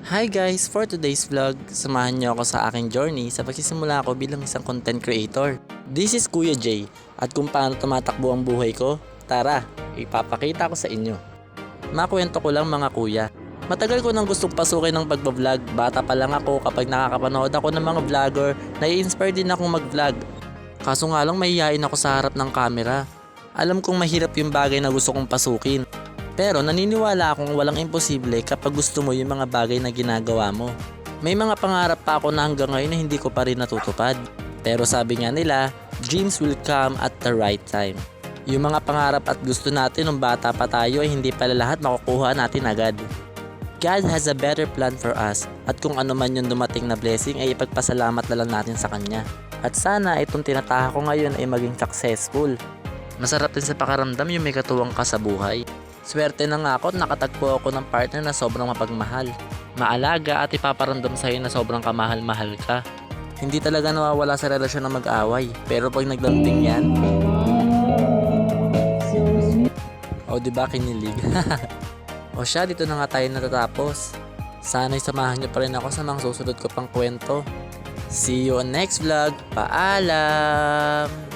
Hi guys! For today's vlog, samahan niyo ako sa aking journey sa pagsisimula ko bilang isang content creator. This is Kuya Jay, at kung paano tumatakbo ang buhay ko, tara, ipapakita ko sa inyo. Makwento ko lang mga kuya. Matagal ko nang gustong pasukin ng pagbablog. Bata pa lang ako kapag nakakapanood ako ng mga vlogger, nai-inspire din akong mag-vlog. Kaso nga lang mahihain ako sa harap ng camera. Alam kong mahirap yung bagay na gusto kong pasukin. Pero naniniwala akong walang imposible kapag gusto mo yung mga bagay na ginagawa mo. May mga pangarap pa ako na hanggang ngayon na hindi ko pa rin natutupad. Pero sabi nga nila, dreams will come at the right time. Yung mga pangarap at gusto natin nung bata pa tayo ay hindi pala lahat makukuha natin agad. God has a better plan for us, at kung ano man yung dumating na blessing ay ipagpasalamat na lang natin sa Kanya. At sana itong tinatahak ko ngayon ay maging successful. Masarap din sa pakaramdam yung may katuwang ka sa buhay. Swerte na nga ako at nakatagpo ako ng partner na sobrang mapagmahal, maalaga at ipaparamdam sa'yo na sobrang kamahal-mahal ka. Hindi talaga nawawala sa relasyon ng mag-away, pero pag naglambing yan, o diba kinilig? O siya, dito na nga tayo natatapos. Sana'y samahan niyo pa rin ako sa mga susunod ko pang kwento. See you on next vlog. Paalam!